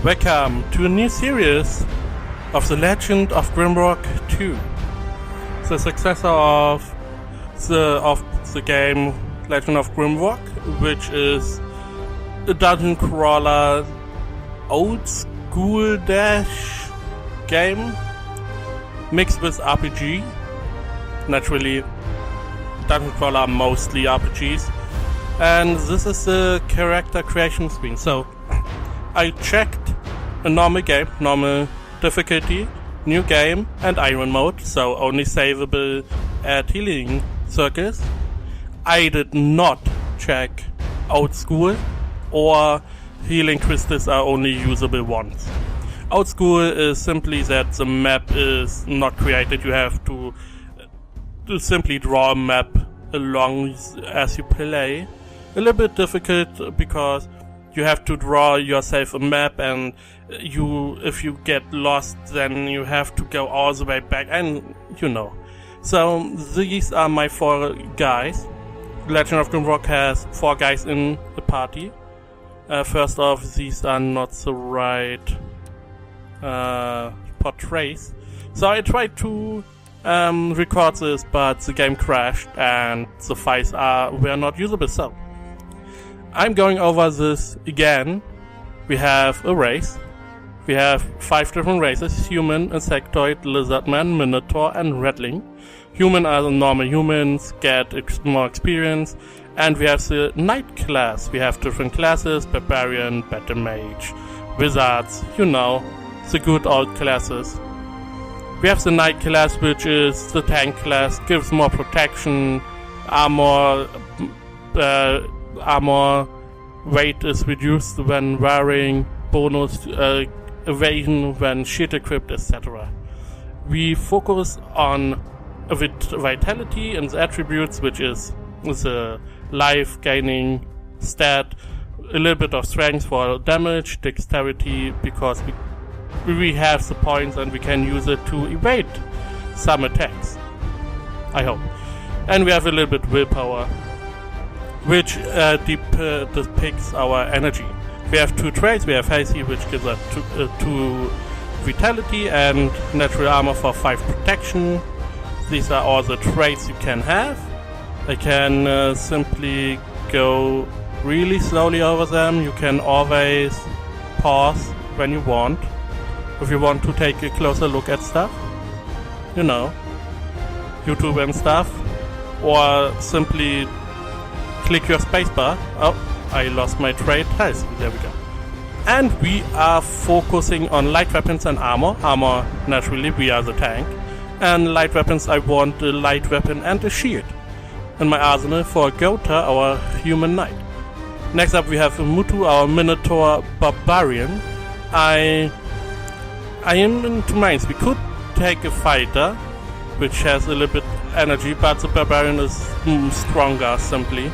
Welcome to a new series of The Legend of Grimrock 2, the successor of the game Legend of Grimrock, which is a dungeon crawler old school dash game mixed with RPG. Naturally, dungeon crawler are mostly RPGs, and this is the character creation screen. So I checked a normal game, normal difficulty, new game, and iron mode, so only savable at healing circles. I did not check old school or healing crystals are only usable once. Old school is simply that the map is not created. You have to simply draw a map along as you play. A little bit difficult because you have to draw yourself a map, and if you get lost, then you have to go all the way back, and So these are my 4 guys. Legend of Grimrock has 4 guys in the party. First off, these are not the right portraits. So I tried to record this, but the game crashed and the files were not usable. So I'm going over this again. We have a race. We have 5 different races: human, insectoid, lizardman, minotaur, and ratling. Human are the normal humans, get more experience. And we have the knight class. We have different classes: barbarian, battle mage, wizards, the good old classes. We have the knight class, which is the tank class, gives more protection, armor weight is reduced when wearing, bonus evasion when shield equipped, etc. We focus on vitality and the attributes, which is the life gaining stat, a little bit of strength for damage, dexterity because we have the points and we can use it to evade some attacks, I hope. And we have a little bit willpower, which depicts our energy. We have 2 traits. We have healthy, which gives us 2 vitality, and natural armor for 5 protection. These are all the traits you can have. I can simply go really slowly over them. You can always pause when you want, if you want to take a closer look at stuff, YouTube and stuff, or simply click your spacebar. Oh, I lost my trait. Nice, there we go. And we are focusing on light weapons and armor. Armor, naturally, we are the tank. And light weapons, I want a light weapon and a shield in my arsenal for Gota, our human knight. Next up, we have Mutu, our minotaur barbarian. I am in 2 minds. We could take a fighter, which has a little bit energy, but the barbarian is stronger, simply.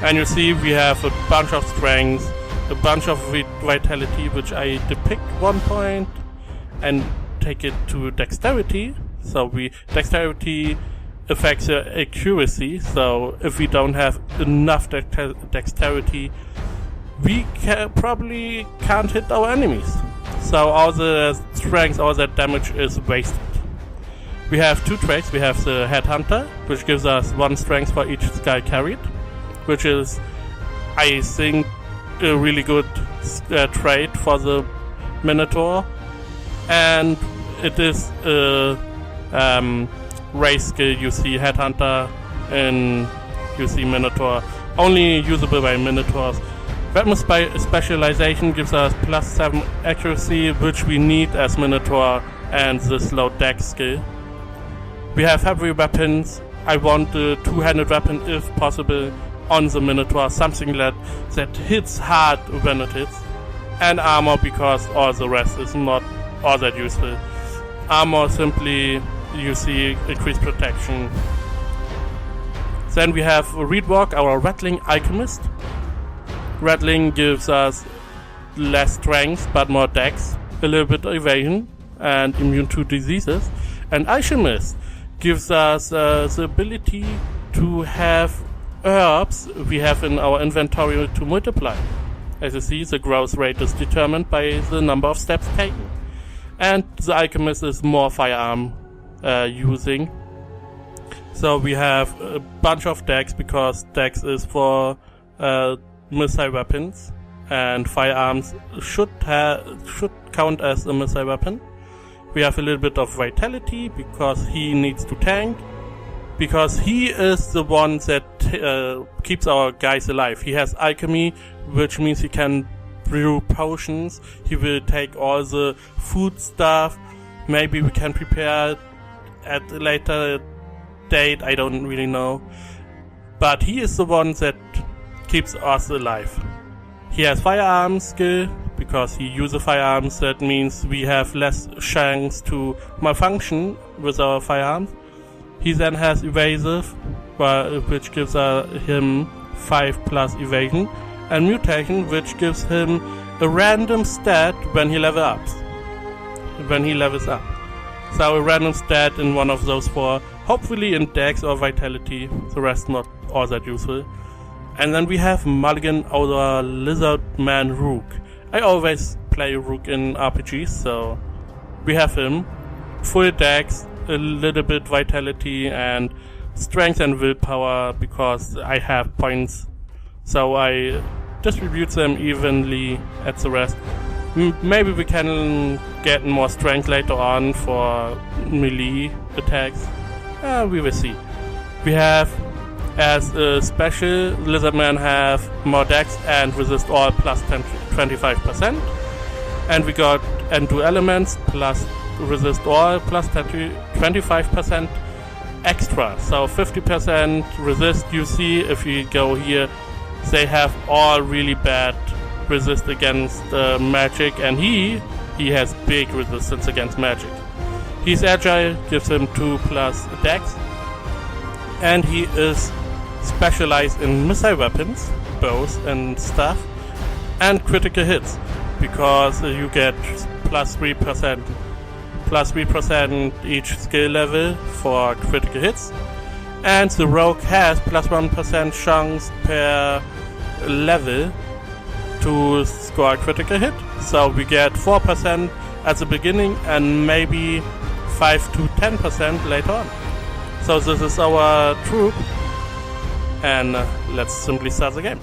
And you see we have a bunch of strength, a bunch of vitality, which I depict 1 point, and take it to dexterity. So dexterity affects your accuracy, so if we don't have enough dexterity, we probably can't hit our enemies. So all the strength, all that damage is wasted. We have 2 traits. We have the headhunter, which gives us 1 strength for each skill carried, which is, I think, a really good trait for the minotaur. And it is a race skill. You see headhunter and you see minotaur, only usable by minotaurs. Weapon specialization gives us +7 accuracy, which we need as minotaur, and this low dex skill. We have heavy weapons. I want a 2-handed weapon if possible on the minotaur, something that hits hard when it hits. And armor, because all the rest is not all that useful. Armor, simply you see increased protection. Then we have Reedwalk, our rattling alchemist. Rattling gives us less strength but more dex, a little bit evasion, and immune to diseases. And alchemist gives us the ability to have herbs we have in our inventory to multiply. As you see, the growth rate is determined by the number of steps taken. And the alchemist is more firearm using. So we have a bunch of decks, because decks is for missile weapons, and firearms should count as a missile weapon. We have a little bit of vitality because he needs to tank, because he is the one that keeps our guys alive. He has alchemy, which means he can brew potions. He will take all the food stuff. Maybe we can prepare at a later date, I don't really know. But he is the one that keeps us alive. He has firearms skill, because he uses firearms. That means we have less chance to malfunction with our firearms. He then has evasive, which gives him 5+ evasion, and mutation, which gives him a random stat when he levels up. So a random stat in one of those 4, hopefully in Dex or Vitality, the rest not all that useful. And then we have Mulligan, our Lizardman Rook. I always play Rook in RPGs, so we have him. Full Dex, a little bit Vitality, and Strength and Willpower, because I have points. So I distribute them evenly at the rest. Maybe we can get more strength later on for melee attacks. We will see. We have, as a special, Lizardman have more dex and resist all plus 25%. And we got Endure Elements plus resist all plus 25% extra. So 50% resist. You see, if we go here, they have all really bad resist against magic, and he has big resistance against magic. He's agile, gives him 2+ dex, and he is specialized in missile weapons, bows and stuff, and critical hits, because you get +3% each skill level for critical hits, and the rogue has +1% chance per level to score a critical hit. So we get 4% at the beginning and maybe 5 to 10% later on. So this is our troop, and let's simply start the game.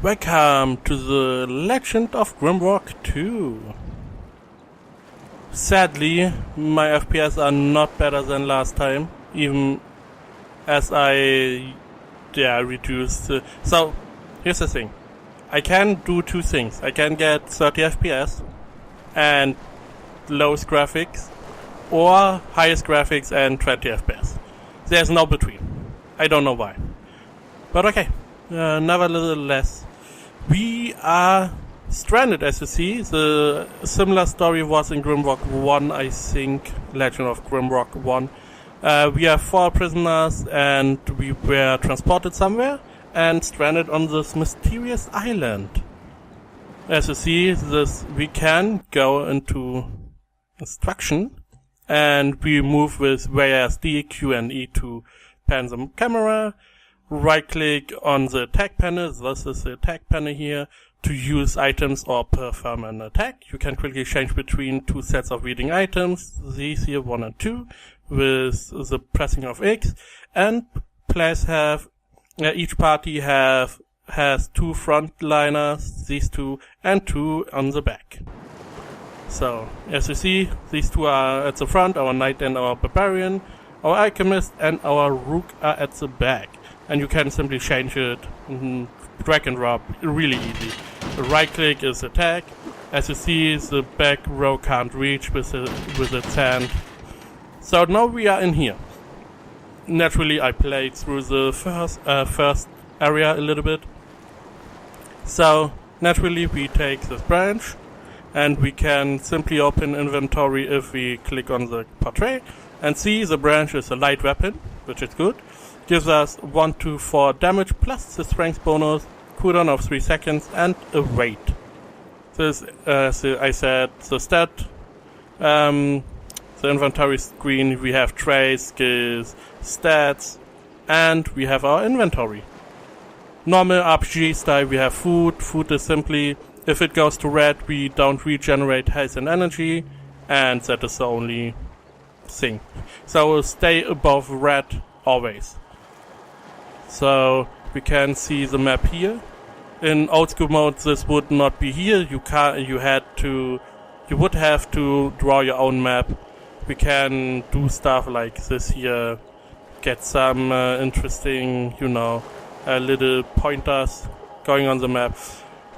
Welcome to the Legend of Grimrock 2. Sadly, my FPS are not better than last time, even as I reduced. So, here's the thing. I can do two things. I can get 30 FPS and lowest graphics, or highest graphics and 20 FPS. There's no between. I don't know why. But okay, nevertheless, we are stranded, as you see. The similar story was in Grimrock 1, I think. Legend of Grimrock 1. We are 4 prisoners and we were transported somewhere and stranded on this mysterious island. As you see, we can go into instruction and we move with WASD, Q and E to pan the camera. Right click on the attack panel, this is the attack panel here, to use items or perform an attack. You can quickly change between two sets of reading items, these here 1 and 2, with the pressing of X, and players have, each party has 2 frontliners, these 2, and 2 on the back. So, as you see, these 2 are at the front, our knight and our barbarian, our alchemist and our rook are at the back. And you can simply change it, drag and drop, really easy. Right click is attack. As you see, the back row can't reach with its hand. So now we are in here. Naturally, I played through the first area a little bit. So naturally, we take this branch, and we can simply open inventory if we click on the portrait, and see the branch is a light weapon, which is good. Gives us 1 to 4 damage plus the strength bonus, cooldown of 3 seconds, and a weight. This, I said, the stat, the inventory screen, we have traits, skills, stats, and we have our inventory. Normal RPG style, we have food. Food is simply, if it goes to red, we don't regenerate health and energy, and that is the only thing. So stay above red always. So we can see the map here. In old school mode, this would not be here. You would have to draw your own map. We can do stuff like this here, get some interesting, little pointers going on the map.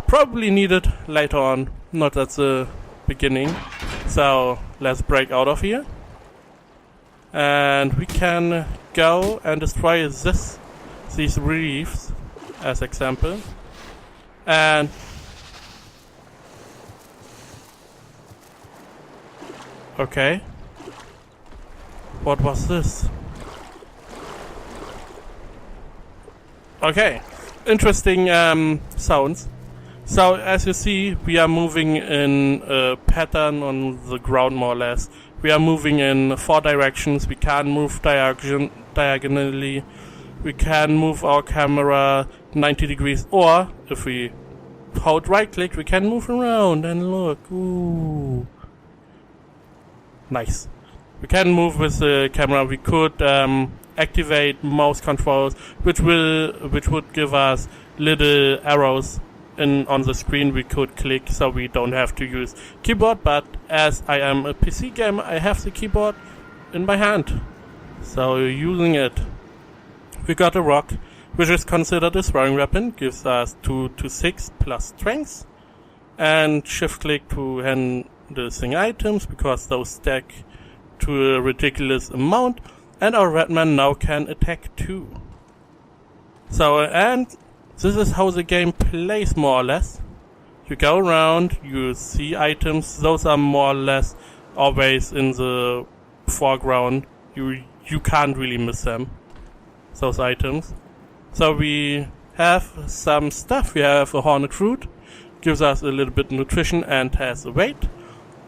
Probably needed later on, not at the beginning. So let's break out of here. And we can go and destroy these reefs as example. And okay, what was this? Okay, interesting sounds. So as you see, we are moving in a pattern on the ground more or less. We are moving in 4 directions. We can move diagonally. We can move our camera 90 degrees, or if we hold right click, we can move around and look. Ooh, nice. We can move with the camera. We could activate mouse controls, which would give us little arrows on the screen. We could click, so we don't have to use keyboard. But as I am a PC gamer, I have the keyboard in my hand, so using it. We got a rock, which is considered a throwing weapon, gives us 2 to 6 plus strength, and shift click to handling items, because those stack to a ridiculous amount, and our red man now can attack too. So, and this is how the game plays more or less. You go around, you see items, those are more or less always in the foreground. You can't really miss them, those items. So we have some stuff. We have a hornet fruit, gives us a little bit of nutrition and has a weight.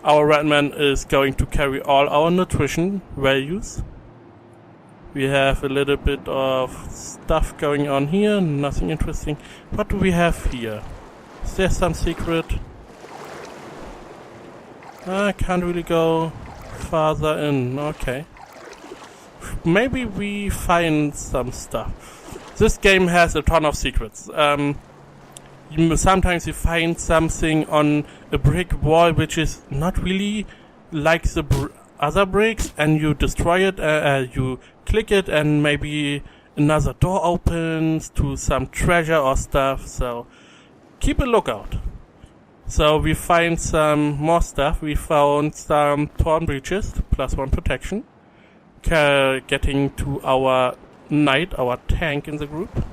Our red man is going to carry all our nutrition values. We have a little bit of stuff going on here, nothing interesting. What do we have here? Is there some secret? I can't really go farther in, okay. Maybe we find some stuff. This game has a ton of secrets. Sometimes you find something on a brick wall which is not really like the other bricks, and you destroy it, you click it, and maybe another door opens to some treasure or stuff, so keep a lookout. So we find some more stuff. We found some torn breeches, +1 protection, getting to our knight, our tank in the group.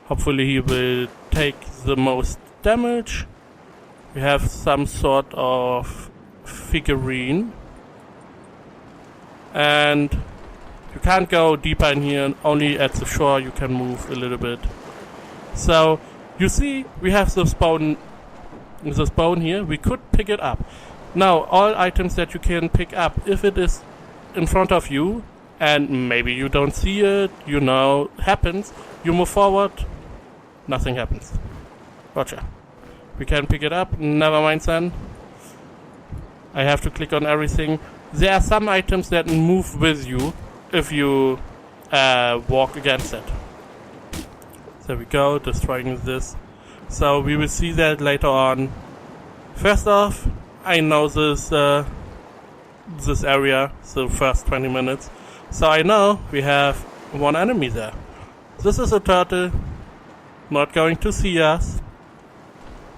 Hopefully he will take the most damage. We have some sort of figurine. And you can't go deeper in here, only at the shore you can move a little bit. So, you see, we have this bone here. We could pick it up. Now, all items that you can pick up, if it is in front of you, and maybe you don't see it, happens, you move forward, nothing happens. Gotcha. We can pick it up, never mind then. I have to click on everything. There are some items that move with you if you walk against it. There we go, destroying this. So we will see that later on. First off, I know this area, the first 20 minutes. So I know we have one enemy there. This is a turtle, not going to see us.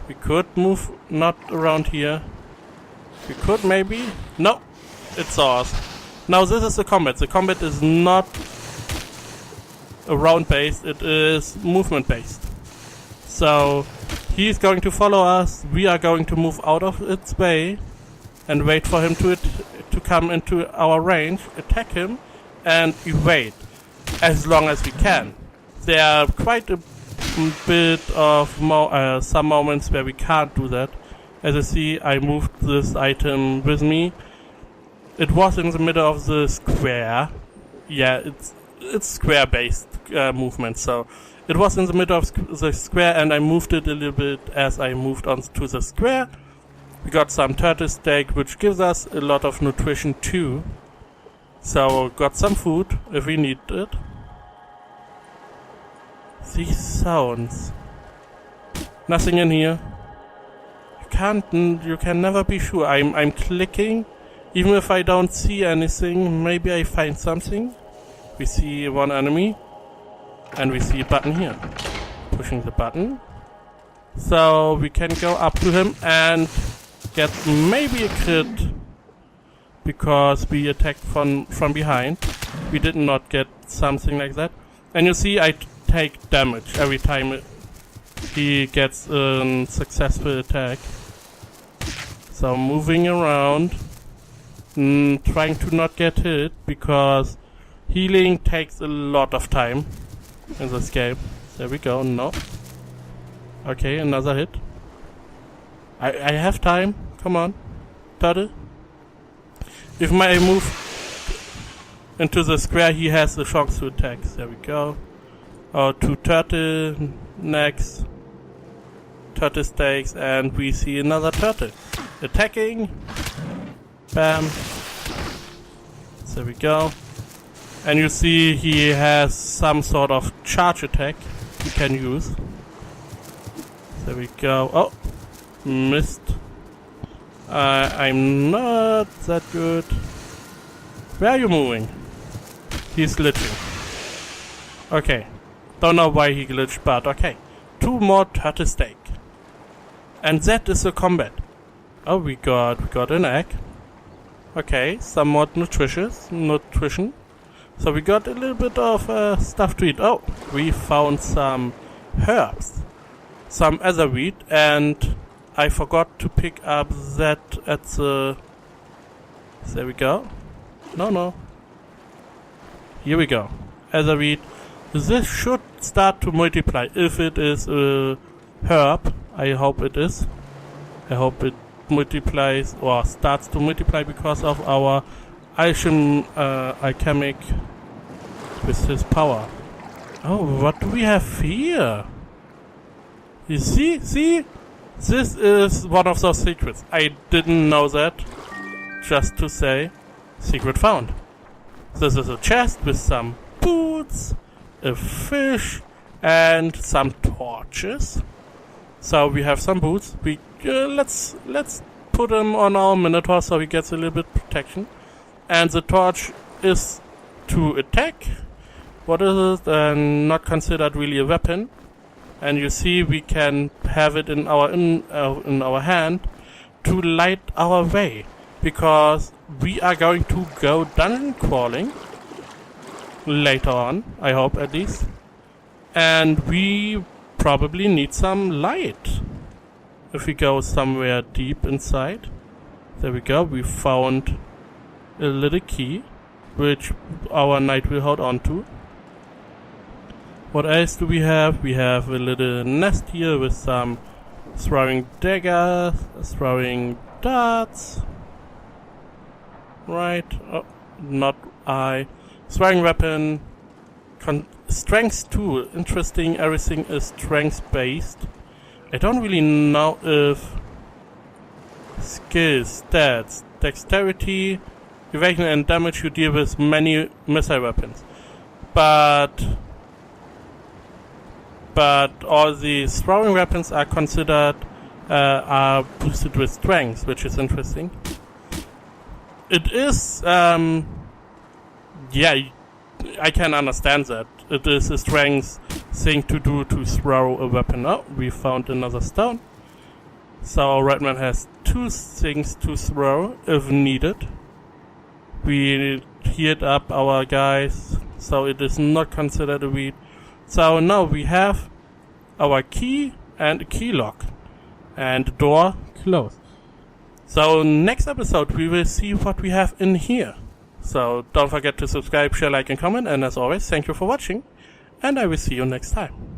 We could move not around here. We could maybe. No, it saw us. Now this is the combat. The combat is not round based, it is movement based. So he's going to follow us. We are going to move out of its way and wait for him to come into our range, attack him, and evade as long as we can. There are quite a bit of some moments where we can't do that. As you see, I moved this item with me. It was in the middle of the square. Yeah, it's square-based movement, so it was in the middle of the square, and I moved it a little bit as I moved on to the square. We got some turtle steak, which gives us a lot of nutrition too. So got some food if we need it. These sounds. Nothing in here. You can never be sure. I'm clicking, even if I don't see anything. Maybe I find something. We see one enemy, and we see a button here. Pushing the button, so we can go up to him and get maybe a crit, because we attacked from behind. We did not get something like that. And you see, I take damage every time he gets a successful attack. So moving around, trying to not get hit, because healing takes a lot of time in this game. There we go, no. Okay, another hit. I have time, come on, turtle. If I move into the square, he has a chance to attack. There we go. Oh, 2 turtle, next. Turtle steaks, and we see another turtle. Attacking. Bam. There we go. And you see he has some sort of charge attack he can use. There we go. Oh, missed. I'm not that good. Where are you moving? He's glitching. Okay. Don't know why he glitched, but okay. 2 more turtle steak. And that is the combat. Oh, we got an egg. Okay, somewhat nutrition. So we got a little bit of stuff to eat. Oh, we found some herbs, some other wheat, and I forgot to pick up that at the... There we go. No. Here we go. Other wheat. This should start to multiply if it is a herb. I hope it is. I hope it multiplies or starts to multiply because of our alchemic with his power. Oh, what do we have here? You see? This is one of those secrets. I didn't know that. Just to say, secret found. This is a chest with some boots, a fish, and some torches. So we have some boots. We let's put him on our Minotaur so he gets a little bit protection. And the torch is to attack. What is it? Not considered really a weapon. And you see we can have it in our hand to light our way, because we are going to go dungeon crawling later on, I hope at least. And we probably need some light. If we go somewhere deep inside. There we go, we found a little key, which our knight will hold on to. What else do we have? We have a little nest here with some throwing daggers, throwing darts. Right, oh, not I. Throwing weapon. Strength 2, interesting, everything is strength based. I don't really know if skills, stats, dexterity, evasion and damage you deal with many missile weapons. But all the throwing weapons are considered are boosted with strength, which is interesting. It is yeah, I can understand that. It is a strength thing to do to throw a weapon. Oh, we found another stone. So our red man has 2 things to throw if needed. We healed up our guys, so it is not considered a weed. So now we have our key and a key lock. And the door closed. So next episode we will see what we have in here. So don't forget to subscribe, share, like and comment, and as always, thank you for watching, and I will see you next time.